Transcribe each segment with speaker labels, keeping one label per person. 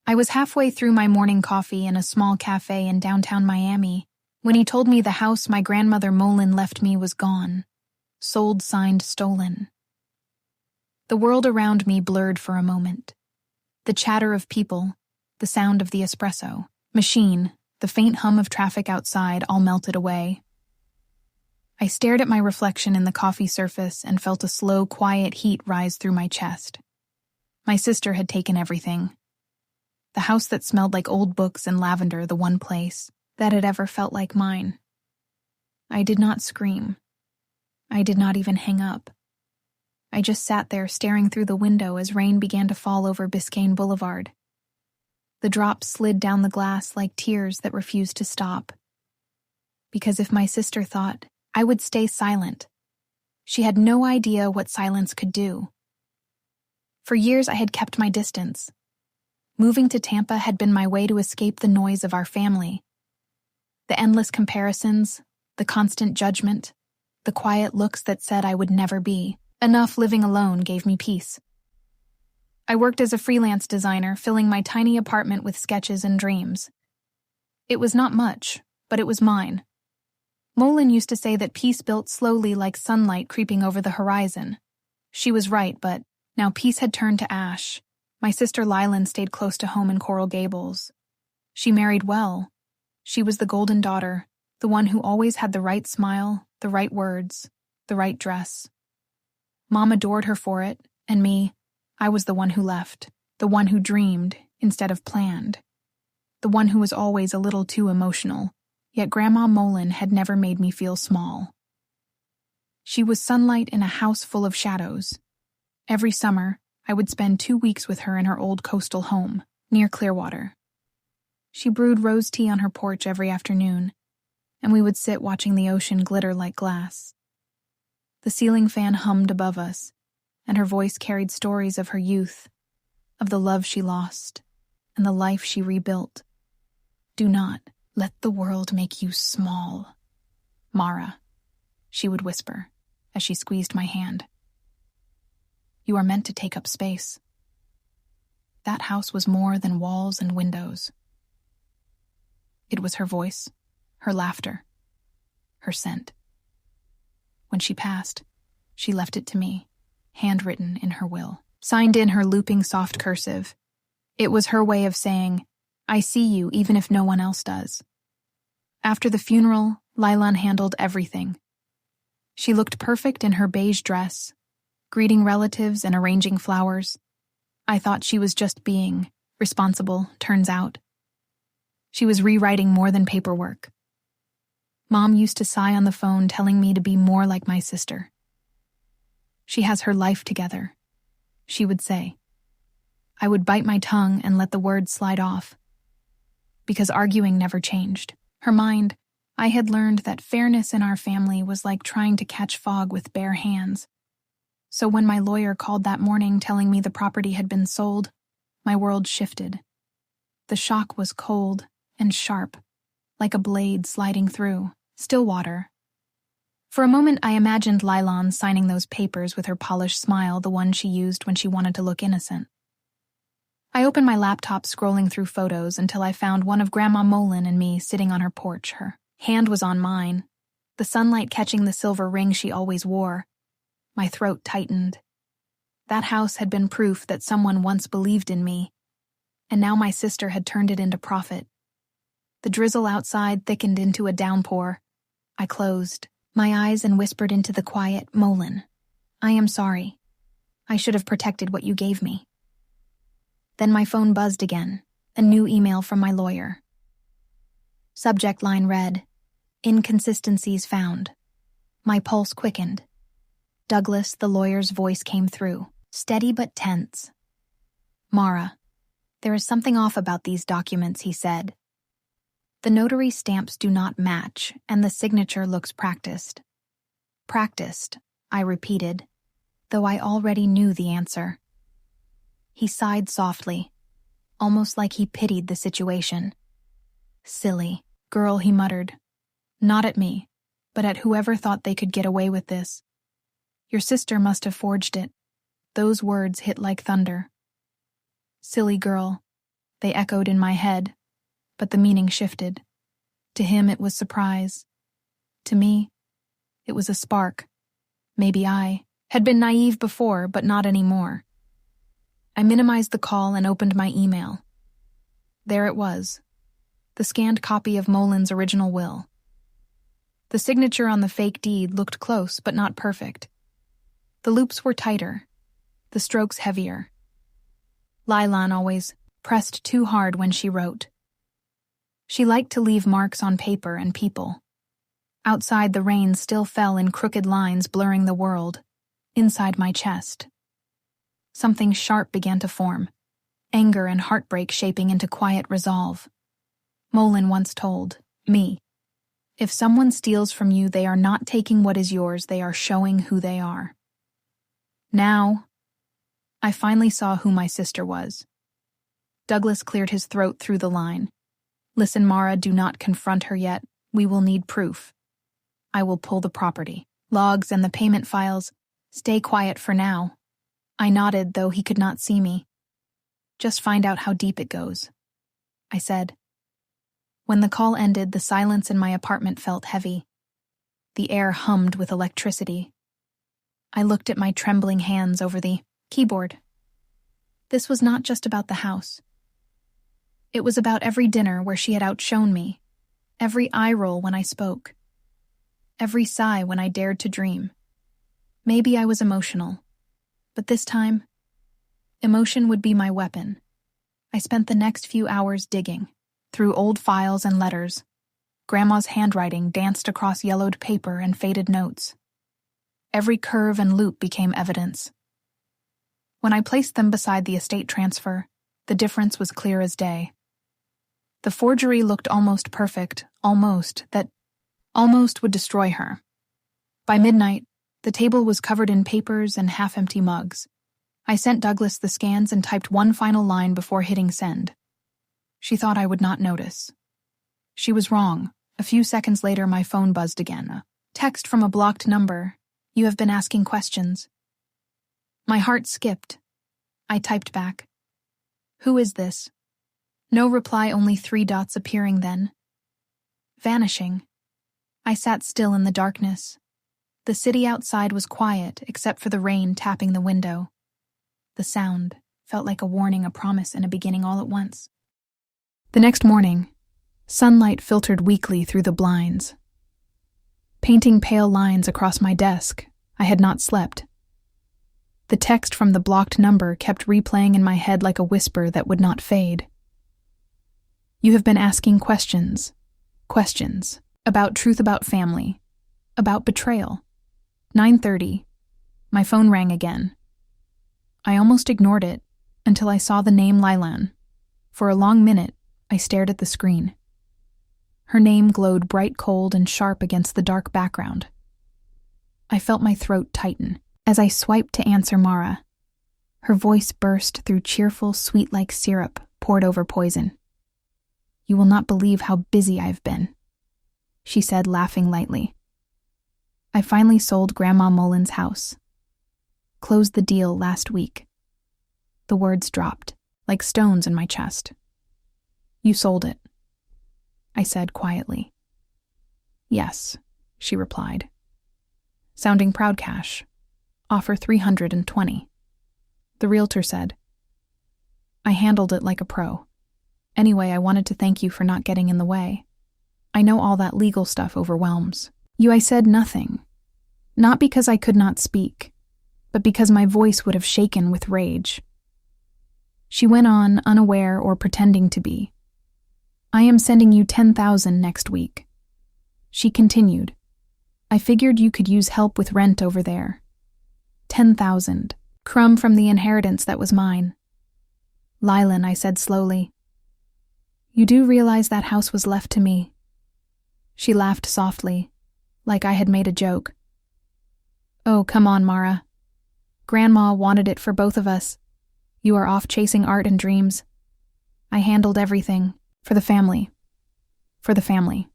Speaker 1: I was halfway through my morning coffee in a small cafe in downtown Miami when he told me the house my grandmother Molin left me was gone. Sold, signed, stolen. The world around me blurred for a moment. The chatter of people, the sound of the espresso machine, the faint hum of traffic outside all melted away. I stared at my reflection in the coffee surface and felt a slow, quiet heat rise through my chest. My sister had taken everything. The house that smelled like old books and lavender, the one place that had ever felt like mine. I did not scream. I did not even hang up. I just sat there staring through the window as rain began to fall over Biscayne Boulevard. The drops slid down the glass like tears that refused to stop. Because if my sister thought I would stay silent, she had no idea what silence could do. For years I had kept my distance. Moving to Tampa had been my way to escape the noise of our family. The endless comparisons, the constant judgment, the quiet looks that said I would never be enough living alone gave me peace. I worked as a freelance designer, filling my tiny apartment with sketches and dreams. It was not much, but it was mine. Molin used to say that peace built slowly like sunlight creeping over the horizon. She was right, but now peace had turned to ash. My sister Lilan stayed close to home in Coral Gables. She married well. She was the golden daughter, the one who always had the right smile, the right words, the right dress. Mom adored her for it, and me, I was the one who left, the one who dreamed instead of planned, the one who was always a little too emotional, yet Grandma Molin had never made me feel small. She was sunlight in a house full of shadows. Every summer, I would spend 2 weeks with her in her old coastal home, near Clearwater. She brewed rose tea on her porch every afternoon, and we would sit watching the ocean glitter like glass. The ceiling fan hummed above us, and her voice carried stories of her youth, of the love she lost, and the life she rebuilt. Do not let the world make you small, Mara, she would whisper as she squeezed my hand. You are meant to take up space. That house was more than walls and windows. It was her voice, her laughter, her scent. When she passed, she left it to me, handwritten in her will, signed in her looping soft cursive. It was her way of saying, I see you even if no one else does. After the funeral, Lilan handled everything. She looked perfect in her beige dress, greeting relatives and arranging flowers. I thought she was just being responsible, turns out. She was rewriting more than paperwork. Mom used to sigh on the phone telling me to be more like my sister. She has her life together, she would say. I would bite my tongue and let the words slide off. Because arguing never changed. Her mind, I had learned that fairness in our family was like trying to catch fog with bare hands. So when my lawyer called that morning telling me the property had been sold, my world shifted. The shock was cold and sharp, like a blade sliding through Stillwater. For a moment I imagined Lilan signing those papers with her polished smile, the one she used when she wanted to look innocent. I opened my laptop scrolling through photos until I found one of Grandma Molin and me sitting on her porch. Her hand was on mine, the sunlight catching the silver ring she always wore. My throat tightened. That house had been proof that someone once believed in me, and now my sister had turned it into profit. The drizzle outside thickened into a downpour. I closed my eyes and whispered into the quiet, Molin, I am sorry. I should have protected what you gave me. Then my phone buzzed again, a new email from my lawyer. Subject line read, Inconsistencies found. My pulse quickened. Douglas, the lawyer's voice came through, steady but tense. Mara, there is something off about these documents, he said. The notary stamps do not match, and the signature looks practiced. Practiced, I repeated, though I already knew the answer. He sighed softly, almost like he pitied the situation. Silly girl, he muttered. Not at me, but at whoever thought they could get away with this. Your sister must have forged it. Those words hit like thunder. Silly girl. They echoed in my head, but the meaning shifted. To him it was surprise. To me, it was a spark. Maybe I had been naive before, but not anymore. I minimized the call and opened my email. There it was, the scanned copy of Molin's original will. The signature on the fake deed looked close, but not perfect. The loops were tighter, the strokes heavier. Lilan always pressed too hard when she wrote. She liked to leave marks on paper and people. Outside, the rain still fell in crooked lines blurring the world. Inside my chest, something sharp began to form, anger and heartbreak shaping into quiet resolve. Molin once told me, "If someone steals from you, they are not taking what is yours, they are showing who they are." Now, I finally saw who my sister was. Douglas cleared his throat through the line. "Listen, Mara, do not confront her yet. We will need proof. I will pull the property, logs, and the payment files. Stay quiet for now." I nodded, though he could not see me. "Just find out how deep it goes," I said. When the call ended, the silence in my apartment felt heavy. The air hummed with electricity. I looked at my trembling hands over the keyboard. This was not just about the house. It was about every dinner where she had outshone me, every eye roll when I spoke, every sigh when I dared to dream. Maybe I was emotional, but this time, emotion would be my weapon. I spent the next few hours digging through old files and letters. Grandma's handwriting danced across yellowed paper and faded notes. Every curve and loop became evidence. When I placed them beside the estate transfer, the difference was clear as day. The forgery looked almost perfect, that almost would destroy her. By midnight, the table was covered in papers and half-empty mugs. I sent Douglas the scans and typed one final line before hitting send. She thought I would not notice. She was wrong. A few seconds later, my phone buzzed again. A text from a blocked number. "You have been asking questions." My heart skipped. I typed back, "Who is this?" No reply, only 3 dots appearing then. Vanishing. I sat still in the darkness. The city outside was quiet, except for the rain tapping the window. The sound felt like a warning, a promise, and a beginning all at once. The next morning, sunlight filtered weakly through the blinds. Painting pale lines across my desk, I had not slept. The text from the blocked number kept replaying in my head like a whisper that would not fade. "You have been asking questions. Questions. About truth, about family. About betrayal." 9:30. My phone rang again. I almost ignored it until I saw the name Lilan. For a long minute, I stared at the screen. Her name glowed bright, cold, and sharp against the dark background. I felt my throat tighten as I swiped to answer Mara. Her voice burst through cheerful, sweet like syrup poured over poison. "You will not believe how busy I've been," she said, laughing lightly. "I finally sold Grandma Molin's house. Closed the deal last week." The words dropped, like stones in my chest. "You sold it," I said quietly. "Yes," she replied. "Sounding proud, cash. Offer 320. The realtor said. "I handled it like a pro. Anyway, I wanted to thank you for not getting in the way. I know all that legal stuff overwhelms you." I said nothing, not because I could not speak, but because my voice would have shaken with rage. She went on, unaware or pretending to be. "I am sending you 10,000 next week." She continued, "I figured you could use help with rent over there. 10,000, crumb from the inheritance that was mine." "Lilan," I said slowly, "you do realize that house was left to me?" She laughed softly, like I had made a joke. "Oh, come on, Mara. Grandma wanted it for both of us. You are off chasing art and dreams. I handled everything. For the family. For the family."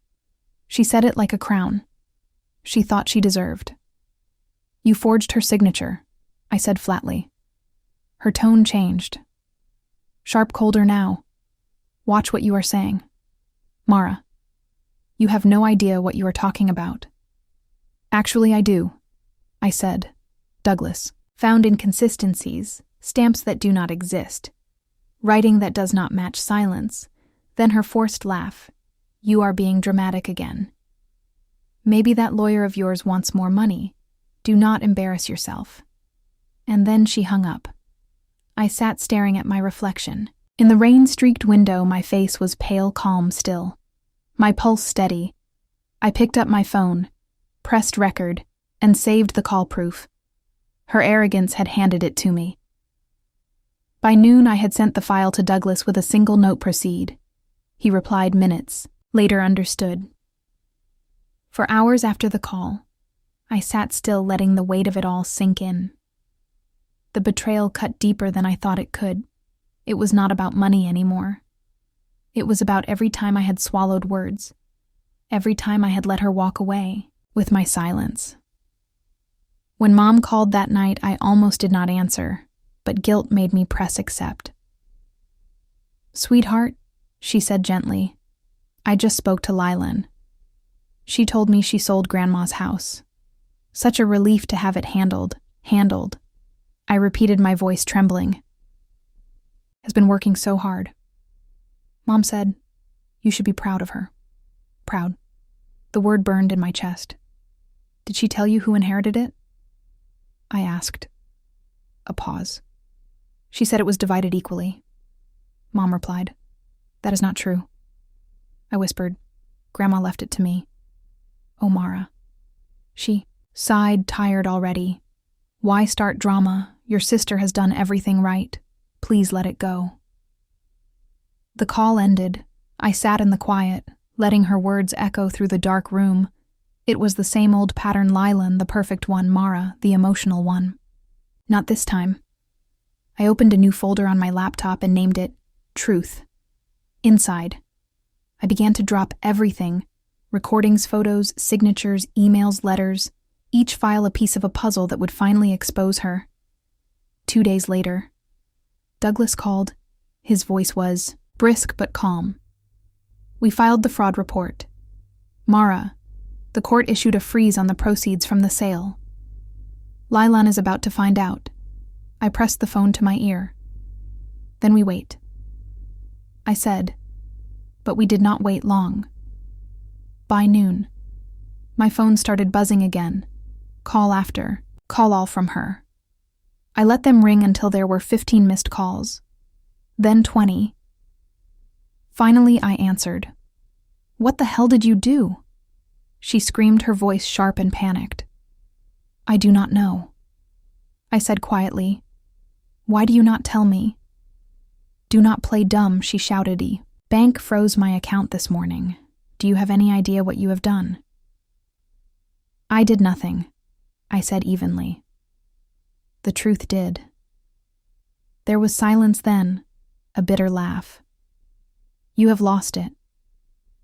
Speaker 1: She said it like a crown. She thought she deserved. "You forged her signature," I said flatly. Her tone changed. Sharp, colder now. Watch what you are saying. Mara, you have no idea what you are talking about. Actually, I do, I said. Douglas. Found inconsistencies, stamps that do not exist, writing that does not match silence, then her forced laugh. You are being dramatic again. Maybe that lawyer of yours wants more money. Do not embarrass yourself. And then she hung up. I sat staring at my reflection. In the rain-streaked window, my face was pale calm still. My pulse steady. I picked up my phone, pressed record, and saved the call proof. Her arrogance had handed it to me. By noon, I had sent the file to Douglas with a single note: proceed. He replied minutes, later understood. For hours after the call, I sat still, letting the weight of it all sink in. The betrayal cut deeper than I thought it could. It was not about money anymore. It was about every time I had swallowed words, every time I had let her walk away with my silence. When Mom called that night, I almost did not answer, but guilt made me press accept. Sweetheart, she said gently, I just spoke to Lilan. She told me she sold Grandma's house. Such a relief to have it handled. I repeated, my voice trembling. Has been working so hard. Mom said, you should be proud of her. Proud. The word burned in my chest. Did she tell you who inherited it? I asked. A pause. She said it was divided equally. Mom replied, that is not true. I whispered, Grandma left it to me. Oh, Mara. She sighed, tired already. Why start drama? Your sister has done everything right. Please let it go. The call ended. I sat in the quiet, letting her words echo through the dark room. It was the same old pattern: Lilan, the perfect one; Mara, the emotional one. Not this time. I opened a new folder on my laptop and named it Truth. Inside, I began to drop everything: recordings, photos, signatures, emails, letters, each file a piece of a puzzle that would finally expose her. 2 days later, Douglas called. His voice was brisk but calm. We filed the fraud report. Mara, the court issued a freeze on the proceeds from the sale. Lilan is about to find out. I pressed the phone to my ear. Then we wait. I said, but we did not wait long. By noon, my phone started buzzing again. Call after, call, all from her. I let them ring until there were 15 missed calls. Then 20. Finally, I answered. What the hell did you do? She screamed, her voice sharp and panicked. I do not know. I said quietly. Why do you not tell me? Do not play dumb, she shouted. Bank froze my account this morning. Do you have any idea what you have done? I did nothing, I said evenly. The truth did. There was silence then, a bitter laugh. You have lost it.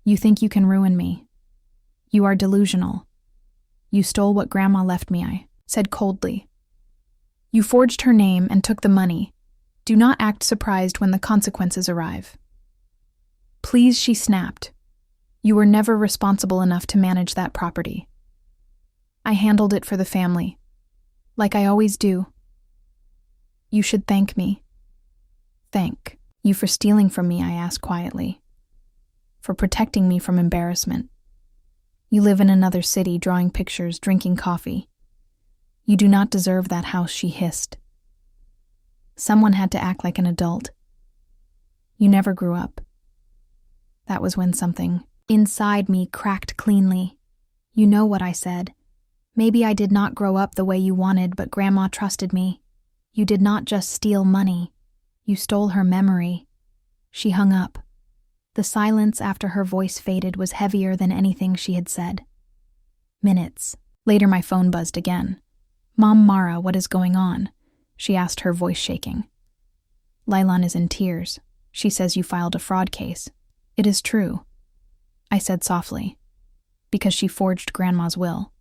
Speaker 1: You think you can ruin me. You are delusional. You stole what Grandma left me, I said coldly. You forged her name and took the money. Do not act surprised when the consequences arrive. Please, she snapped. You were never responsible enough to manage that property. I handled it for the family, like I always do. You should thank me. Thank you for stealing from me, I asked quietly. For protecting me from embarrassment. You live in another city, drawing pictures, drinking coffee. You do not deserve that house, she hissed. Someone had to act like an adult. You never grew up. That was when something inside me cracked cleanly. You know what I said. Maybe I did not grow up the way you wanted, but Grandma trusted me. You did not just steal money. You stole her memory. She hung up. The silence after her voice faded was heavier than anything she had said. Minutes later, my phone buzzed again. Mom, Mara, what is going on? She asked, her voice shaking. Lilan is in tears. She says you filed a fraud case. It is true, I said softly, because she forged Grandma's will.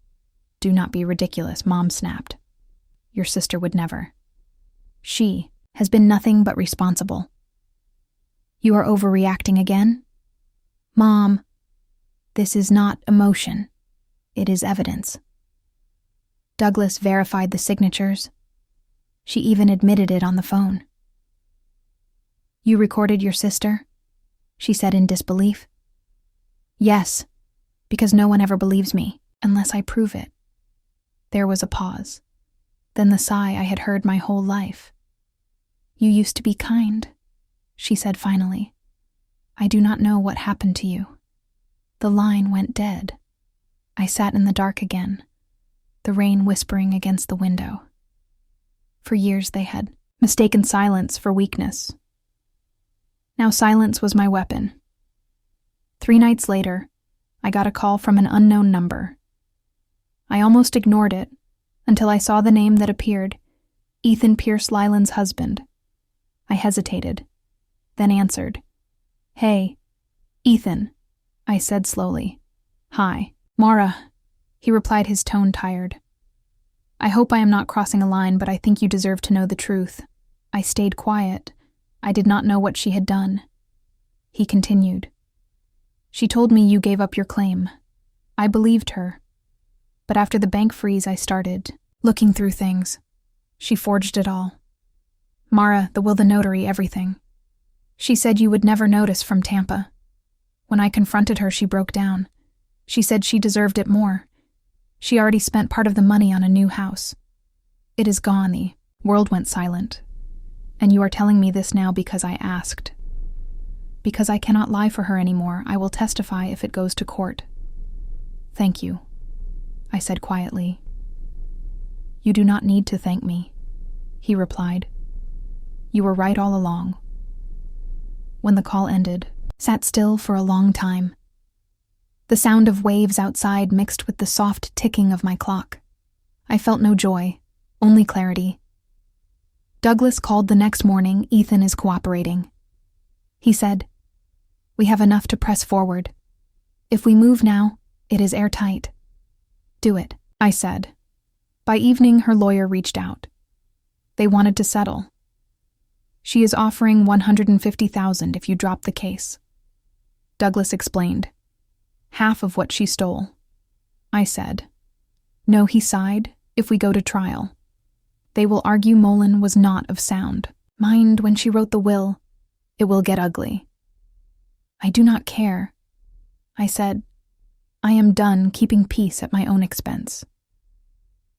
Speaker 1: Do not be ridiculous, Mom snapped. Your sister would never. She has been nothing but responsible. You are overreacting again? Mom, this is not emotion. It is evidence. Douglas verified the signatures. She even admitted it on the phone. You recorded your sister? She said in disbelief. Yes, because no one ever believes me unless I prove it. There was a pause, then the sigh I had heard my whole life. You used to be kind, she said finally. I do not know what happened to you. The line went dead. I sat in the dark again, the rain whispering against the window. For years they had mistaken silence for weakness. Now silence was my weapon. 3 nights later, I got a call from an unknown number. I almost ignored it until I saw the name that appeared, Ethan Pierce Lilan's husband. I hesitated, then answered. Hey, Ethan, I said slowly. Hi, Mara, he replied, his tone tired. I hope I am not crossing a line, but I think you deserve to know the truth. I stayed quiet. I did not know what she had done. He continued. She told me you gave up your claim. I believed her. But after the bank freeze, I started looking through things. She forged it all. Mara, the will, the notary, everything. She said you would never notice from Tampa. When I confronted her, she broke down. She said she deserved it more. She already spent part of the money on a new house. It is gone. The world went silent. And you are telling me this now because I asked. Because I cannot lie for her anymore, I will testify if it goes to court. Thank you, I said quietly. You do not need to thank me, he replied. You were right all along. When the call ended, sat still for a long time. The sound of waves outside mixed with the soft ticking of my clock. I felt no joy, only clarity. Douglas called the next morning. Ethan is cooperating. He said, we have enough to press forward. If we move now, it is airtight. Do it, I said. By evening, her lawyer reached out. They wanted to settle. She is offering $150,000 if you drop the case. Douglas explained. Half of what she stole. I said. No, he sighed, if we go to trial. They will argue Molen was not of sound mind when she wrote the will. It will get ugly. I do not care. I said, I am done keeping peace at my own expense.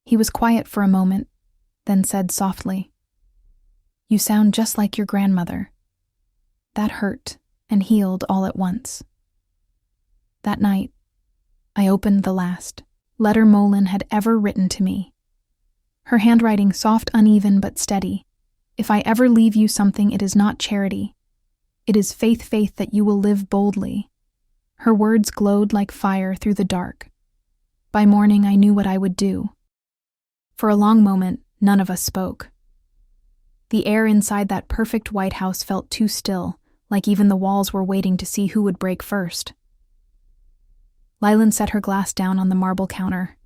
Speaker 1: He was quiet for a moment, then said softly, you sound just like your grandmother. That hurt and healed all at once. That night, I opened the last letter Molen had ever written to me. Her handwriting soft, uneven, but steady. If I ever leave you something, it is not charity. It is faith that you will live boldly. Her words glowed like fire through the dark. By morning, I knew what I would do. For a long moment, none of us spoke. The air inside that perfect White House felt too still, like even the walls were waiting to see who would break first. Lilan set her glass down on the marble counter.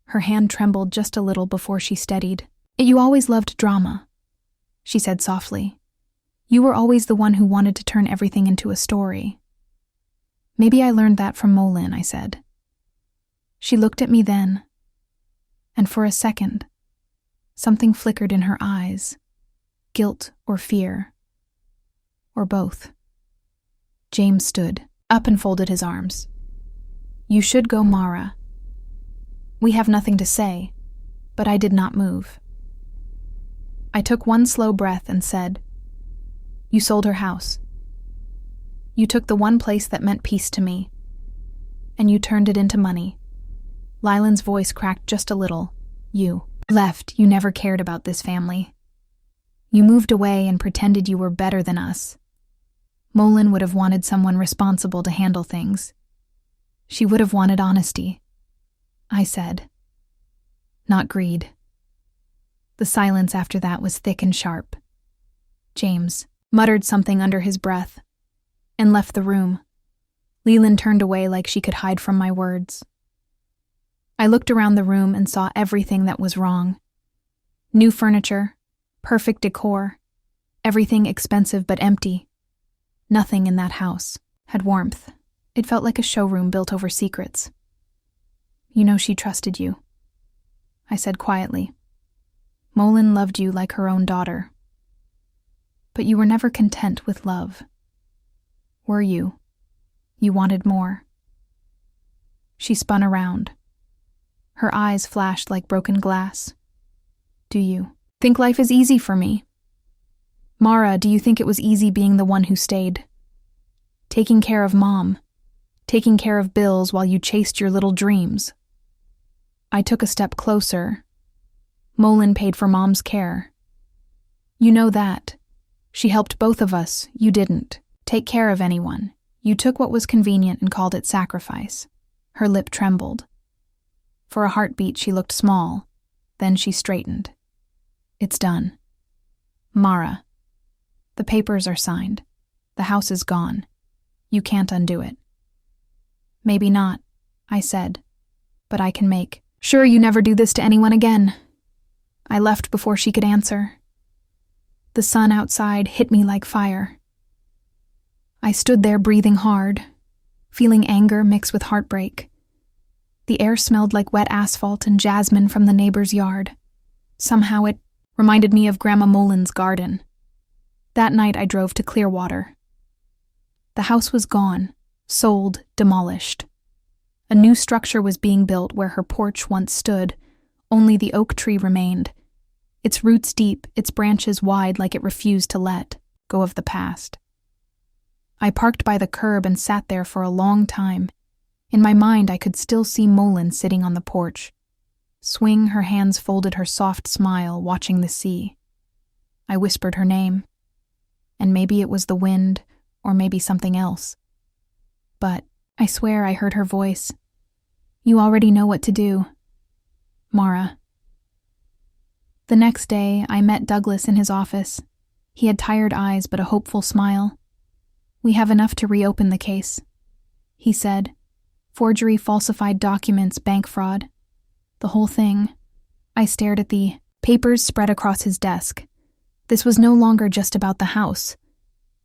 Speaker 1: Her hand trembled just a little before she steadied. You always loved drama, she said softly. You were always the one who wanted to turn everything into a story. Maybe I learned that from Molen, I said. She looked at me then, and for a second, something flickered in her eyes. Guilt or fear. Or both. James stood up and folded his arms. You should go, Mara. We have nothing to say, but I did not move. I took one slow breath and said, you sold her house. You took the one place that meant peace to me, and you turned it into money. Lilan's voice cracked just a little. You left. You never cared about this family. You moved away and pretended you were better than us. Molen would have wanted someone responsible to handle things. She would have wanted honesty. I said, not greed. The silence after that was thick and sharp. James muttered something under his breath and left the room. Lilan turned away like she could hide from my words. I looked around the room and saw everything that was wrong. New furniture, perfect decor, everything expensive but empty. Nothing in that house had warmth. It felt like a showroom built over secrets. You know she trusted you, I said quietly. Molin loved you like her own daughter. But you were never content with love. Were you? You wanted more. She spun around. Her eyes flashed like broken glass. Do you think life is easy for me? Mara, do you think it was easy being the one who stayed? Taking care of Mom. Taking care of bills while you chased your little dreams. I took a step closer. Molin paid for Mom's care. You know that. She helped both of us. You didn't take care of anyone. You took what was convenient and called it sacrifice. Her lip trembled. For a heartbeat, she looked small. Then she straightened. It's done. Mara. The papers are signed. The house is gone. You can't undo it. Maybe not, I said, but I can make sure you never do this to anyone again. I left before she could answer. The sun outside hit me like fire. I stood there breathing hard, feeling anger mixed with heartbreak. The air smelled like wet asphalt and jasmine from the neighbor's yard. Somehow it reminded me of Grandma Molin's garden. That night I drove to Clearwater. The house was gone, sold, demolished. A new structure was being built where her porch once stood. Only the oak tree remained, its roots deep, its branches wide like it refused to let go of the past. I parked by the curb and sat there for a long time. In my mind, I could still see Molin sitting on the porch. Swing, her hands folded, her soft smile, watching the sea. I whispered her name. And maybe it was the wind, or maybe something else. But I swear I heard her voice. You already know what to do. Mara. The next day, I met Douglas in his office. He had tired eyes but a hopeful smile. We have enough to reopen the case, he said. Forgery, falsified documents, bank fraud. The whole thing. I stared at the papers spread across his desk. This was no longer just about the house.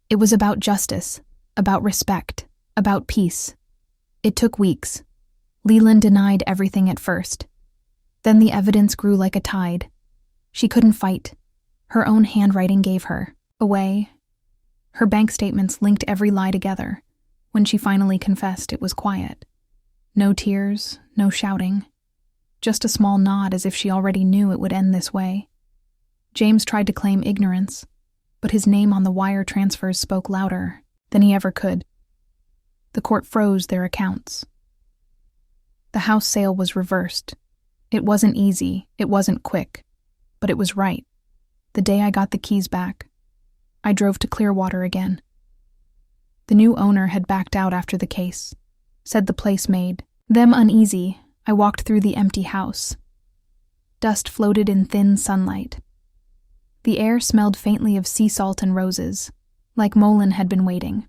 Speaker 1: It was about justice, about respect, about peace. It took weeks. Lilan denied everything at first. Then the evidence grew like a tide. She couldn't fight. Her own handwriting gave her away. Her bank statements linked every lie together. When she finally confessed, it was quiet. No tears, no shouting. Just a small nod as if she already knew it would end this way. James tried to claim ignorance, but his name on the wire transfers spoke louder than he ever could. The court froze their accounts. The house sale was reversed. It wasn't easy, it wasn't quick, but it was right. The day I got the keys back, I drove to Clearwater again. The new owner had backed out after the case, said the place made them uneasy. I walked through the empty house. Dust floated in thin sunlight. The air smelled faintly of sea salt and roses, like Molin had been waiting.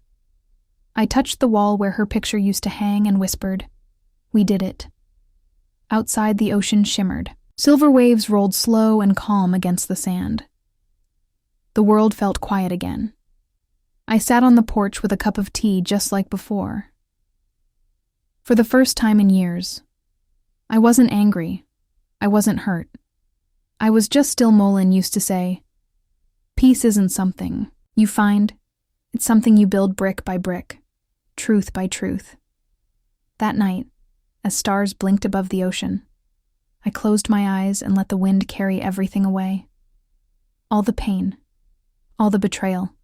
Speaker 1: I touched the wall where her picture used to hang and whispered, "We did it." Outside, the ocean shimmered. Silver waves rolled slow and calm against the sand. The world felt quiet again. I sat on the porch with a cup of tea just like before. For the first time in years, I wasn't angry. I wasn't hurt. I was just still. Molin used to say, "Peace isn't something you find. It's something you build brick by brick, truth by truth." That night, as stars blinked above the ocean, I closed my eyes and let the wind carry everything away. All the pain, all the betrayal,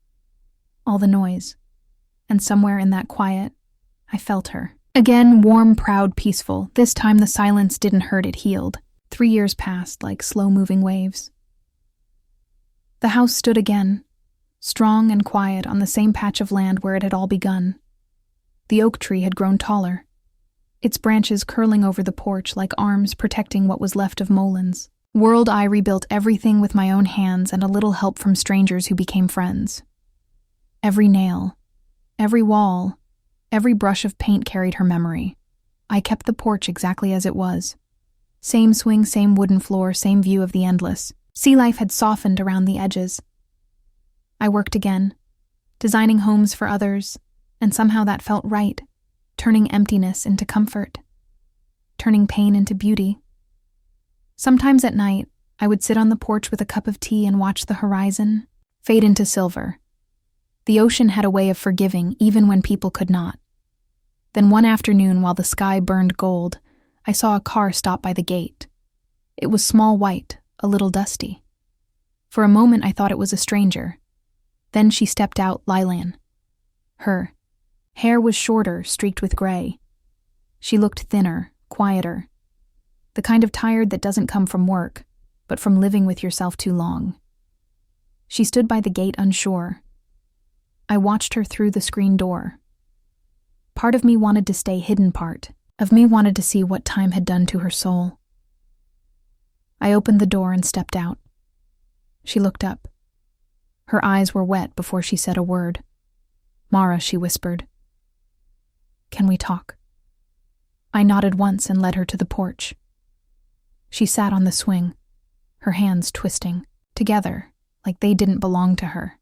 Speaker 1: all the noise. And somewhere in that quiet, I felt her. Again, warm, proud, peaceful. This time the silence didn't hurt, it healed. 3 years passed like slow-moving waves. The house stood again, strong and quiet on the same patch of land where it had all begun. The oak tree had grown taller, its branches curling over the porch like arms protecting what was left of Molin's world. I rebuilt everything with my own hands and a little help from strangers who became friends. Every nail, every wall, every brush of paint carried her memory. I kept the porch exactly as it was. Same swing, same wooden floor, same view of the endless. Sea life had softened around the edges. I worked again. designing homes for others, and somehow that felt right, turning emptiness into comfort, turning pain into beauty. Sometimes at night, I would sit on the porch with a cup of tea and watch the horizon fade into silver. The ocean had a way of forgiving even when people could not. Then one afternoon, while the sky burned gold, I saw a car stop by the gate. It was small white, a little dusty. For a moment I thought it was a stranger. Then she stepped out, Lilan. Her hair was shorter, streaked with gray. She looked thinner, quieter. The kind of tired that doesn't come from work, but from living with yourself too long. She stood by the gate unsure. I watched her through the screen door. Part of me wanted to stay hidden, part of me wanted to see what time had done to her soul. I opened the door and stepped out. She looked up. Her eyes were wet before she said a word. "Mara," she whispered. "Can we talk?" I nodded once and led her to the porch. She sat on the swing, her hands twisting, together, like they didn't belong to her.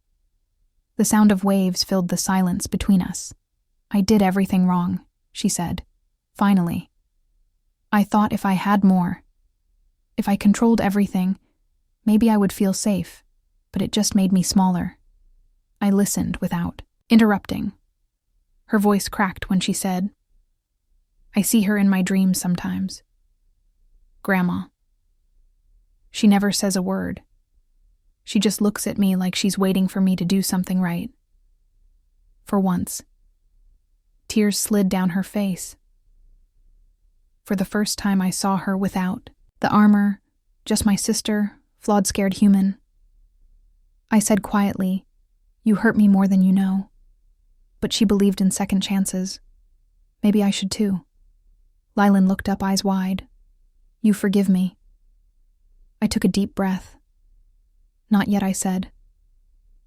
Speaker 1: The sound of waves filled the silence between us. "I did everything wrong," she said, finally. "I thought if I had more, if I controlled everything, maybe I would feel safe, but it just made me smaller." I listened without interrupting. Her voice cracked when she said, "I see her in my dreams sometimes. Grandma." She never says a word. She just looks at me like she's waiting for me to do something right. For once, tears slid down her face. For the first time I saw her without the armor, just my sister, flawed, scared human. I said quietly, "You hurt me more than you know." But she believed in second chances. Maybe I should too. Lilan looked up, eyes wide. "You forgive me." I took a deep breath. "Not yet," I said.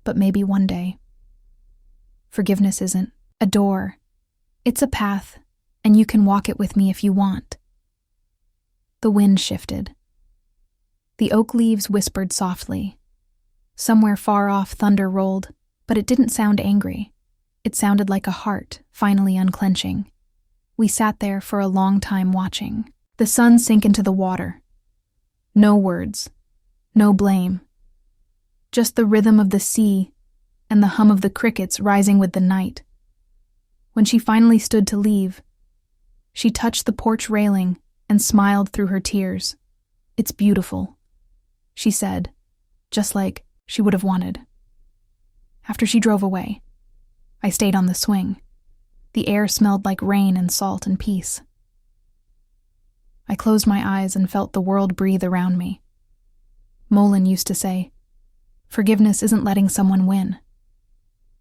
Speaker 1: "But maybe one day." Forgiveness isn't a door. It's a path, and you can walk it with me if you want. The wind shifted. The oak leaves whispered softly. Somewhere far off, thunder rolled, but it didn't sound angry. It sounded like a heart finally unclenching. We sat there for a long time watching the sun sink into the water. No words, no blame. Just the rhythm of the sea and the hum of the crickets rising with the night. When she finally stood to leave, she touched the porch railing and smiled through her tears. "It's beautiful," she said, just like she would have wanted. After she drove away, I stayed on the swing. The air smelled like rain and salt and peace. I closed my eyes and felt the world breathe around me. Molen used to say, "Forgiveness isn't letting someone win.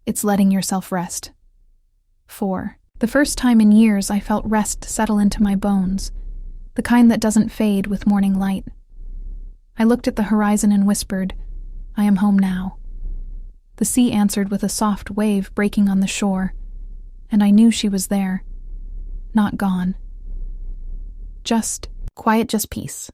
Speaker 1: It's letting yourself rest." For the first time in years, I felt rest settle into my bones, the kind that doesn't fade with morning light. I looked at the horizon and whispered, "I am home now." The sea answered with a soft wave breaking on the shore, and I knew she was there, not gone. Just quiet, just peace.